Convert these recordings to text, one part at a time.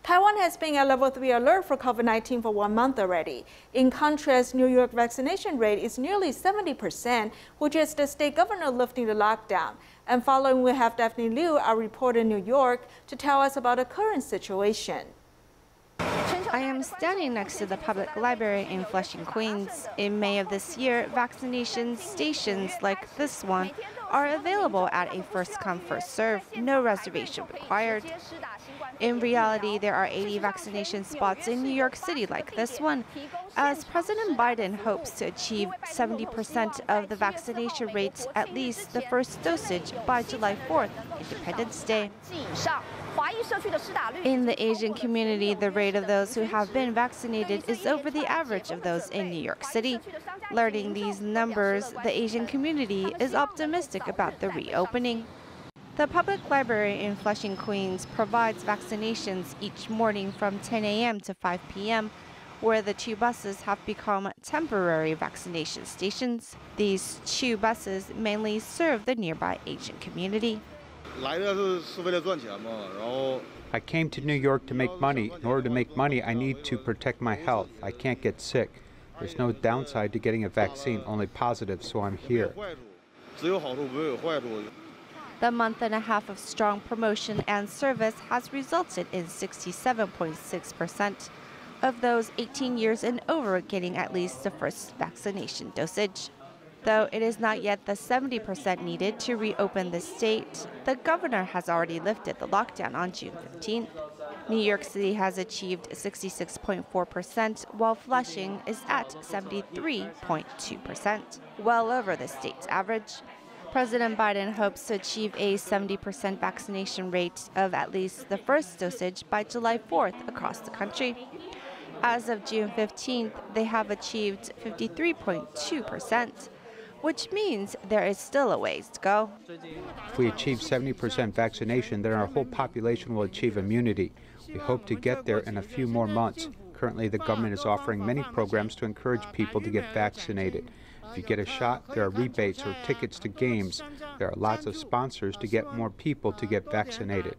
Taiwan has been at level 3 alert for COVID-19 for 1 month already. In contrast, New York vaccination rate is nearly 70%, which is the state governor lifting the lockdown. And following, we have Daphne Liu, our reporter in New York, to tell us about the current situation. I am standing next to the public library in Flushing, Queens. In May of this year, vaccination stations like this one are available at a first-come, first-serve, no reservation required. In reality, there are 80 vaccination spots in New York City like this one, as President Biden hopes to achieve 70% of the vaccination rate, at least the first dosage, by July 4th, Independence Day. In the Asian community, the rate of those who have been vaccinated is over the average of those in New York City. Learning these numbers, the Asian community is optimistic about the reopening. The public library in Flushing, Queens provides vaccinations each morning from 10 a.m. to 5 p.m., where the two buses have become temporary vaccination stations. These two buses mainly serve the nearby Asian community. I came to New York to make money. In order to make money, I need to protect my health. I can't get sick. There's no downside to getting a vaccine, only positive, so I'm here. The month and a half of strong promotion and service has resulted in 67.6% of those 18 years and over getting at least the first vaccination dosage. Though it is not yet the 70% needed to reopen the state, the governor has already lifted the lockdown on June 15th. New York City has achieved 66.4%, while Flushing is at 73.2%, well over the state's average. President Biden hopes to achieve a 70% vaccination rate of at least the first dosage by July 4th across the country. As of June 15th, they have achieved 53.2%. which means there is still a ways to go. If we achieve 70% vaccination, then our whole population will achieve immunity. We hope to get there in a few more months. Currently, the government is offering many programs to encourage people to get vaccinated. If you get a shot, there are rebates or tickets to games. There are lots of sponsors to get more people to get vaccinated.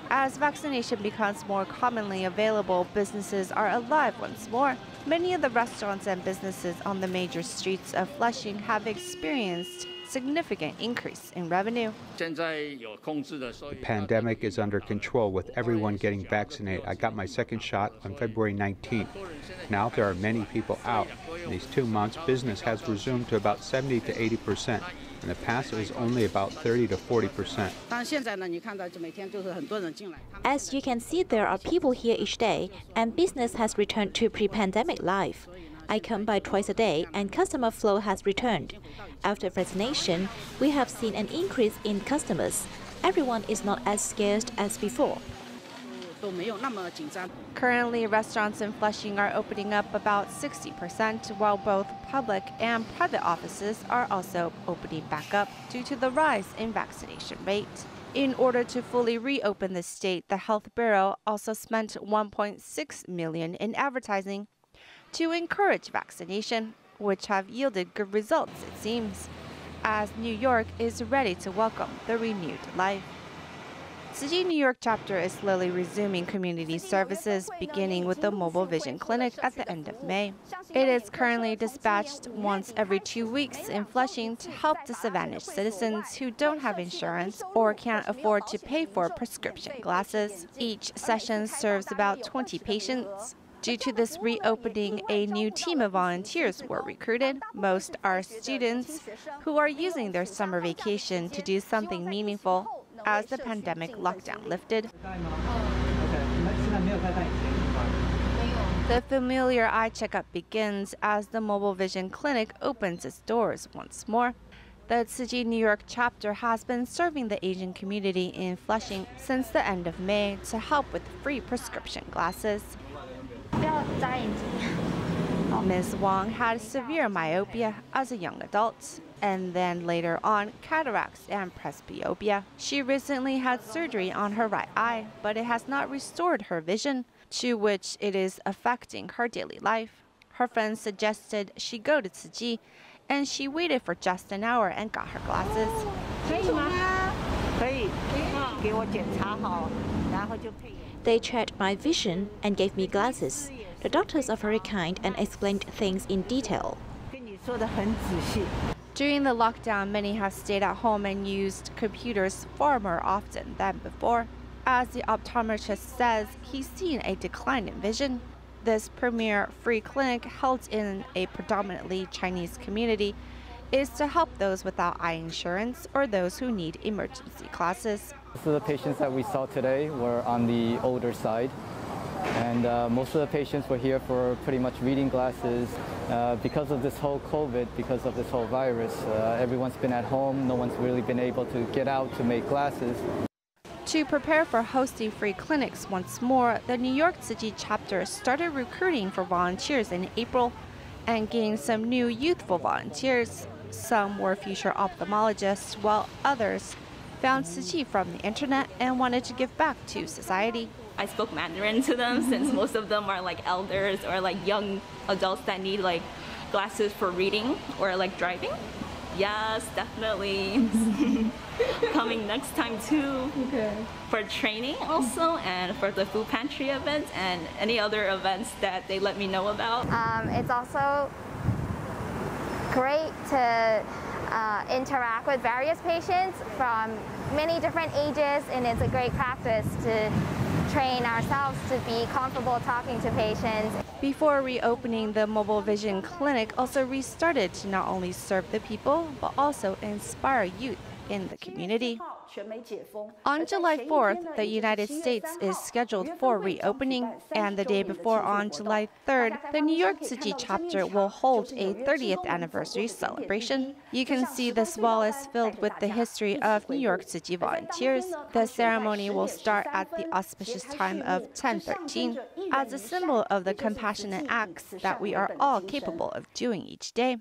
As vaccination becomes more commonly available, businesses are alive once more. Many of the restaurants and businesses on the major streets of Flushing have experienced significant increase in revenue. The pandemic is under control with everyone getting vaccinated. I got my second shot on February 19th. Now there are many people out. In these 2 months, business has resumed to about 70 to 80%. In the past, it was only about 30 to 40%. As you can see, there are people here each day, and business has returned to pre-pandemic life. I come by twice a day, and customer flow has returned. After vaccination, we have seen an increase in customers. Everyone is not as scared as before. Currently, restaurants in Flushing are opening up about 60%, while both public and private offices are also opening back up due to the rise in vaccination rate. In order to fully reopen the state, the Health Bureau also spent $1.6 million in advertising to encourage vaccination, which have yielded good results, it seems, as New York is ready to welcome the renewed life. Tzu-Chi New York chapter is slowly resuming community services, beginning with the mobile vision clinic at the end of May. It is currently dispatched once every 2 weeks in Flushing to help disadvantaged citizens who don't have insurance or can't afford to pay for prescription glasses. Each session serves about 20 patients. Due to this reopening, a new team of volunteers were recruited. Most are students who are using their summer vacation to do something meaningful as the pandemic lockdown lifted. The familiar eye checkup begins as the mobile vision clinic opens its doors once more. The Tzu-Chi New York chapter has been serving the Asian community in Flushing since the end of May to help with free prescription glasses. Ms. Wong had severe myopia as a young adult, and then later on cataracts and presbyopia. She recently had surgery on her right eye, but it has not restored her vision, to which it is affecting her daily life. Her friends suggested she go to Tzu-Chi, and she waited for just an hour and got her glasses. They checked my vision and gave me glasses. The doctors are very kind and explained things in detail. During the lockdown, many have stayed at home and used computers far more often than before. As the optometrist says, he's seen a decline in vision. This premier free clinic, held in a predominantly Chinese community, is to help those without eye insurance or those who need emergency glasses. Most of the patients that we saw today were on the older side, and most of the patients were here for pretty much reading glasses. Because of this whole COVID, because of this whole virus, everyone's been at home. No one's really been able to get out to make glasses. To prepare for hosting free clinics once more, the New York Tzu-Chi chapter started recruiting for volunteers in April and gained some new youthful volunteers. Some were future ophthalmologists, while others found Tzu-Chi from the internet and wanted to give back to society. I spoke Mandarin to them since most of them are like elders or like young adults that need like glasses for reading or like driving. Yes, definitely. Coming next time too. Okay. For training also, and for the food pantry events and any other events that they let me know about. It's also great to interact with various patients from many different ages, and it's a great practice to train ourselves to be comfortable talking to patients. Before reopening, the mobile vision clinic also restarted to not only serve the people, but also inspire youth in the community. On July 4th, the United States is scheduled for reopening, and the day before, on July 3rd, the New York Tzu-Chi chapter will hold a 30th anniversary celebration. You can see this wall is filled with the history of New York Tzu-Chi volunteers. The ceremony will start at the auspicious time of 10:13 as a symbol of the compassionate acts that we are all capable of doing each day.